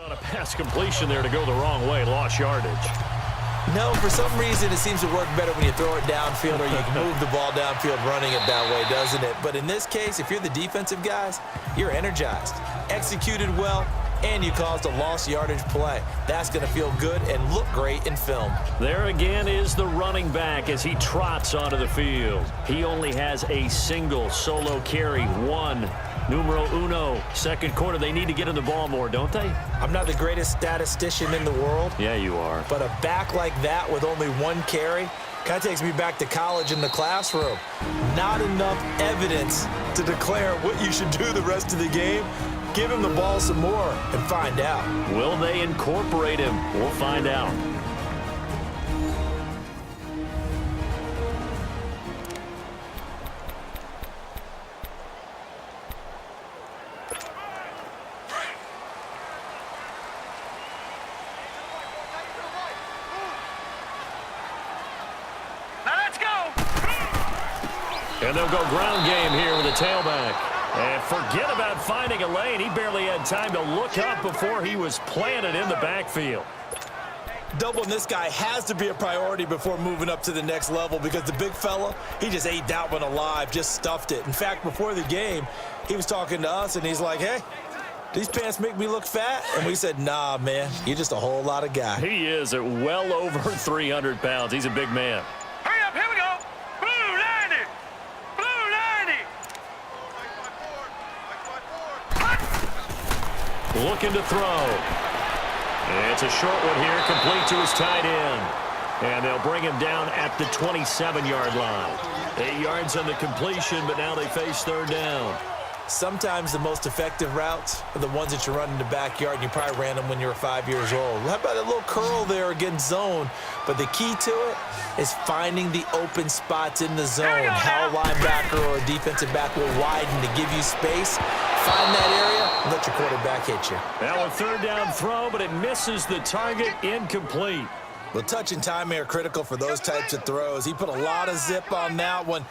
On a pass completion there to go the wrong way, lost yardage. No, for some reason, it seems to work better when you throw it downfield or you can move the ball downfield running it that way, doesn't it? But in this case, if you're the defensive guys, you're energized, executed well, and you caused a lost yardage play. That's going to feel good and look great in film. There again is the running back as he trots onto the field. He only has a single solo carry, one. Numero uno, second quarter. They need to get in the ball more, don't they? I'm not the greatest statistician in the world. Yeah, you are. But a back like that with only one carry kind of takes me back to college in the classroom. Not enough evidence to declare what you should do the rest of the game. Give him the ball some more and find out. Will they incorporate him? We'll find out. And they'll go ground game here with a tailback. And forget about finding a lane. He barely had time to look up before he was planted in the backfield. Doubling this guy has to be a priority before moving up to the next level because the big fella, he just ate that one alive, just stuffed it. In fact, before the game, he was talking to us, and he's like, hey, these pants make me look fat? And we said, nah, man, you're just a whole lot of guy. He is at well over 300 pounds. He's a big man. Hurry up, here we go. Looking to throw. It's a short one here, complete to his tight end. And they'll bring him down at the 27-yard line. 8 yards on the completion, but now they face third down. Sometimes the most effective routes are the ones that you run in the backyard, and you probably ran them when you were 5 years old. How about a little curl there against zone? But the key to it is finding the open spots in the zone. How a linebacker or a defensive back will widen to give you space. Find that area and let your quarterback hit you. Now a third down throw, but it misses the target, incomplete. Well, touch and time are critical for those types of throws. He put a lot of zip on that one.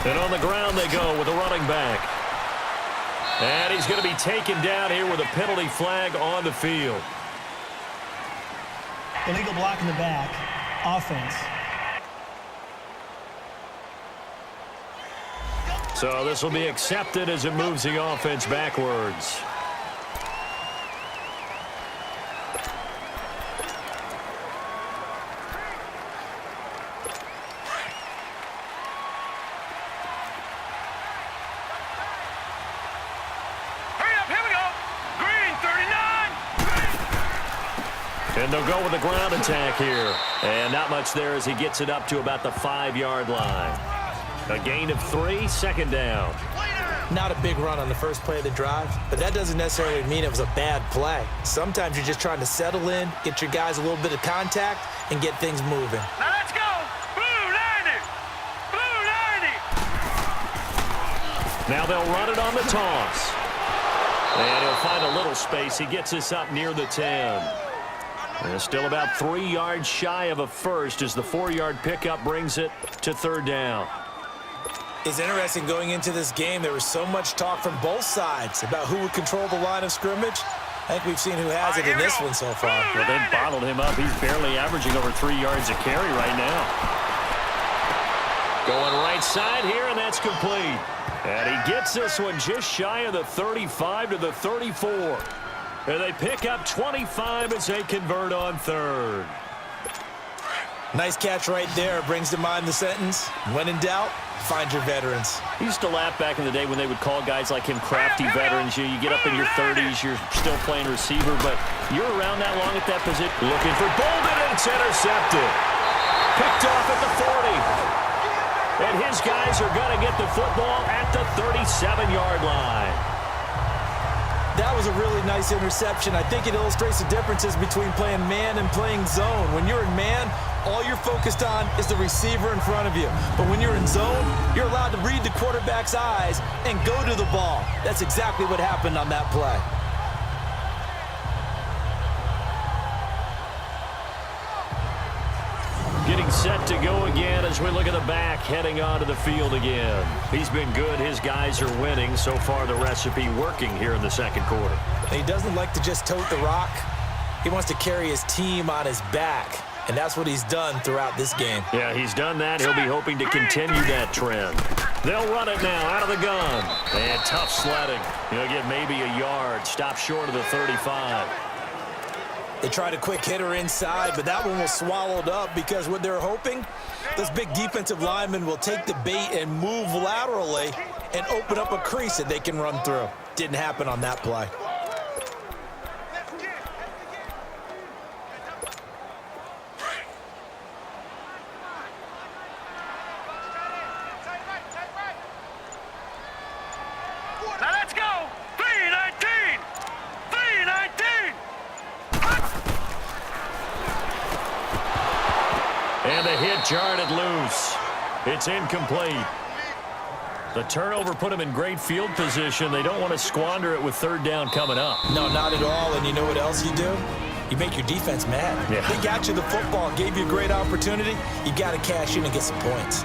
And on the ground they go with a running back. And he's going to be taken down here with a penalty flag on the field. Illegal block in the back. Offense. So this will be accepted as it moves the offense backwards. And they'll go with a ground attack here. And not much there as he gets it up to about the 5-yard line. A gain of 3, second down. Not a big run on the first play of the drive, but that doesn't necessarily mean it was a bad play. Sometimes you're just trying to settle in, get your guys a little bit of contact, and get things moving. Now let's go! Blue 90! Blue 90! Now they'll run it on the toss. And he'll find a little space. He gets this up near the 10. And still about 3 yards shy of a first as the 4-yard pickup brings it to third down. It's interesting going into this game. There was so much talk from both sides about who would control the line of scrimmage. I think we've seen who has it in this one so far. Well, they've bottled him up. He's barely averaging over 3 yards a carry right now. Going right side here, and that's complete. And he gets this one just shy of the 35 to the 34. And they pick up 25 as they convert on third. Nice catch right there. Brings to mind the sentence, when in doubt, find your veterans. He used to laugh back in the day when they would call guys like him crafty veterans. You get up in your 30s, you're still playing receiver, but you're around that long at that position. Looking for Bolden, and it's intercepted. Picked off at the 40. And his guys are going to get the football at the 37-yard line. That was a really nice interception. I think it illustrates the differences between playing man and playing zone. When you're in man, all you're focused on is the receiver in front of you. But when you're in zone, you're allowed to read the quarterback's eyes and go to the ball. That's exactly what happened on that play. Getting set to go again as we look at the back, heading onto the field again. He's been good. His guys are winning. So far, the recipe working here in the second quarter. He doesn't like to just tote the rock. He wants to carry his team on his back, and that's what he's done throughout this game. Yeah, he's done that. He'll be hoping to continue that trend. They'll run it now out of the gun. And tough sledding. He'll get maybe a yard. Stop short of the 35. They tried a quick hitter inside, but that one was swallowed up because what they're hoping, this big defensive lineman will take the bait and move laterally and open up a crease that they can run through. Didn't happen on that play. Now let's go. 3-19. 3-19. And the hit jarred it loose. It's incomplete. The turnover put them in great field position. They don't want to squander it with third down coming up. No, not at all. And you know what else you do? You make your defense mad. Yeah. They got you the football, gave you a great opportunity. You got to cash in and get some points.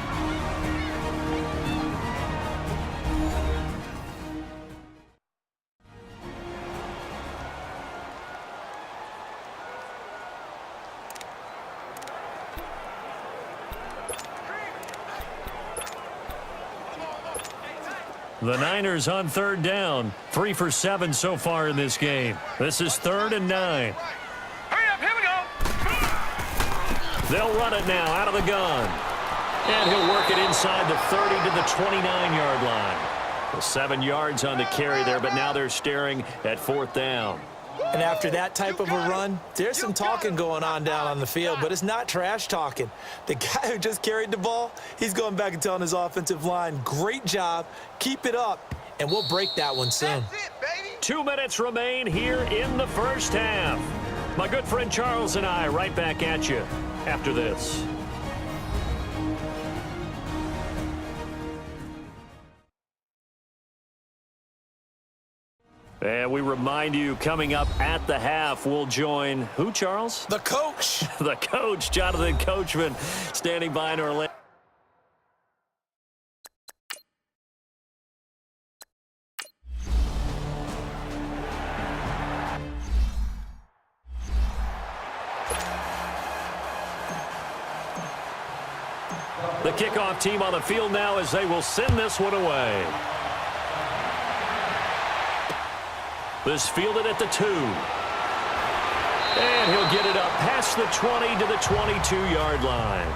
The Niners on third down. 3 for 7 so far in this game. This is 3rd and 9. Hurry up, here we go. They'll run it now out of the gun. And he'll work it inside the 30 to the 29-yard line. Well, 7 yards on the carry there, but now they're staring at 4th down. And after that type of a run, there's some talking going on down on the field, but it's not trash talking. The guy who just carried the ball, he's going back and telling his offensive line, great job, keep it up, and we'll break that one soon. 2 minutes remain here in the first half. My good friend Charles and I right back at you after this. And we remind you, coming up at the half, we'll join who, Charles? The coach. The coach, Jonathan Coachman, standing by in Orlando. The kickoff team on the field now as they will send this one away. This fielded at the 2. And he'll get it up past the 20 to the 22-yard line.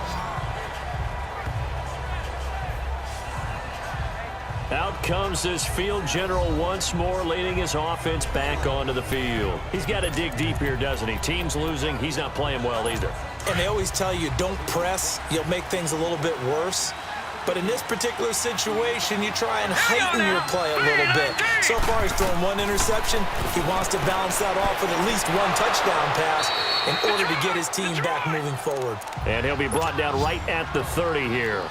Out comes this field general once more, leading his offense back onto the field. He's got to dig deep here, doesn't he? Team's losing. He's not playing well either. And they always tell you, don't press. You'll make things a little bit worse. But in this particular situation, you try and heighten your play a little bit. So far, he's thrown 1 interception. He wants to balance that off with at least 1 touchdown pass in order to get his team back moving forward. And he'll be brought down right at the 30 here.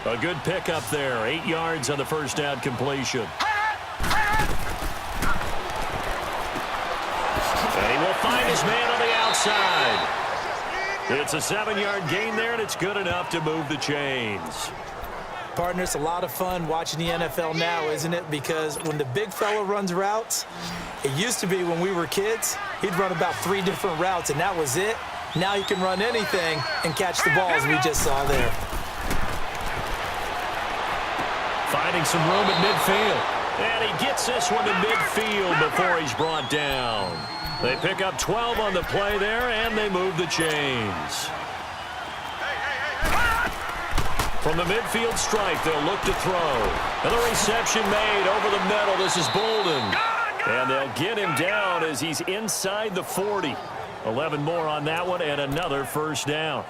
A good pickup there. 8 yards on the first down completion. And he will find his man on the outside. It's a 7-yard gain there, and it's good enough to move the chains. Partner, it's a lot of fun watching the NFL now, isn't it? Because when the big fella runs routes, it used to be when we were kids, he'd run about 3 different routes, and that was it. Now he can run anything and catch the ball, as we just saw there. Finding some room at midfield. And he gets this one to midfield before he's brought down. They pick up 12 on the play there, and they move the chains. From the midfield stripe, they'll look to throw. And the reception made over the middle. This is Bolden. And they'll get him down as he's inside the 40. 11 more on that one and another first down.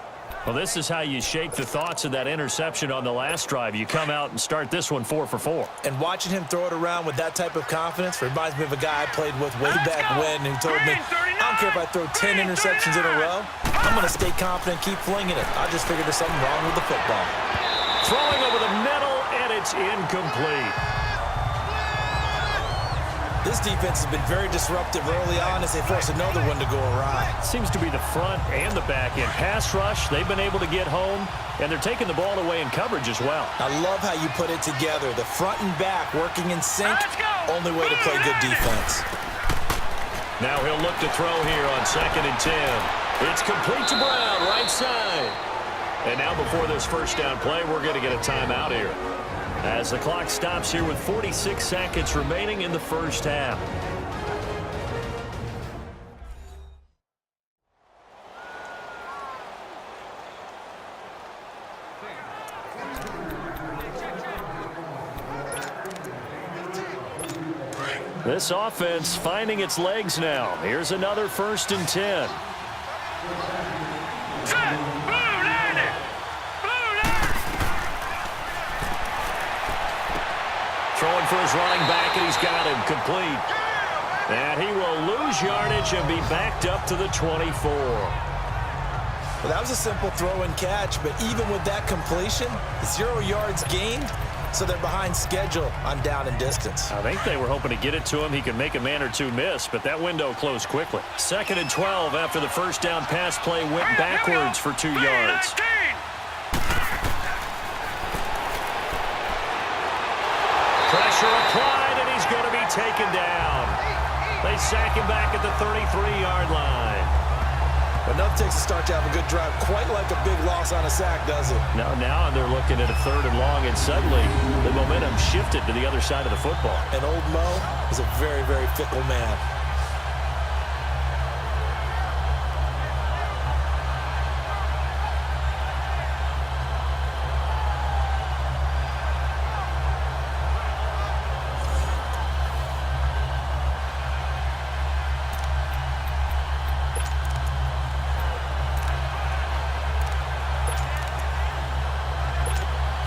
Well, this is how you shake the thoughts of that interception on the last drive. You come out and start this one 4 for 4. And watching him throw it around with that type of confidence reminds me of a guy I played with way back when who told me, I don't care if I throw 10 interceptions in a row. I'm going to stay confident, keep flinging it. I just figured there's something wrong with the football. Throwing over the middle, and it's incomplete. This defense has been very disruptive early on as they force another one to go awry. Seems to be the front and the back end. Pass rush, they've been able to get home, and they're taking the ball away in coverage as well. I love how you put it together. The front and back working in sync. Only way to play good defense. Now he'll look to throw here on 2nd and 10. It's complete to Brown, right side. And now before this first down play, we're going to get a timeout here, as the clock stops here with 46 seconds remaining in the first half. This offense finding its legs now. Here's another 1st and 10. Throwing for his running back, and he's got him complete. And he will lose yardage and be backed up to the 24. Well, that was a simple throw and catch, but even with that completion, 0 yards gained, so they're behind schedule on down and distance. I think they were hoping to get it to him. He could make a man or two miss, but that window closed quickly. 2nd and 12 after the first down pass play went backwards for 2 yards. Pressure applied, and he's going to be taken down. They sack him back at the 33-yard line. Enough takes a start to have a good drive. Quite like a big loss on a sack, does it? Now they're looking at a 3rd and long, and suddenly the momentum shifted to the other side of the football. And old Mo is a very, very fickle man.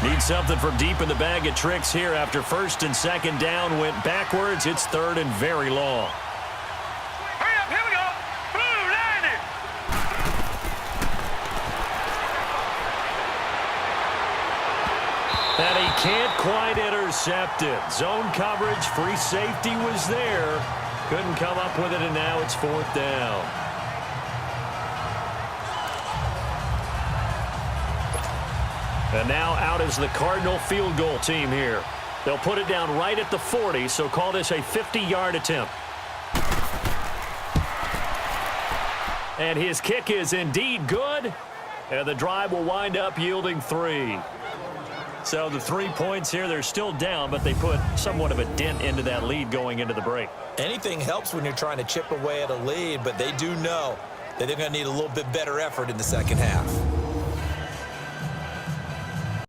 Need something from deep in the bag of tricks here after 1st and 2nd down went backwards. It's 3rd and very long. Hurry up, here we go. Blue 90. And he can't quite intercept it. Zone coverage, free safety was there. Couldn't come up with it, and now it's 4th down. And now out is the Cardinal field goal team here. They'll put it down right at the 40, so call this a 50-yard attempt. And his kick is indeed good, and the drive will wind up yielding 3. So the 3 points here, they're still down, but they put somewhat of a dent into that lead going into the break. Anything helps when you're trying to chip away at a lead, but they do know that they're going to need a little bit better effort in the second half.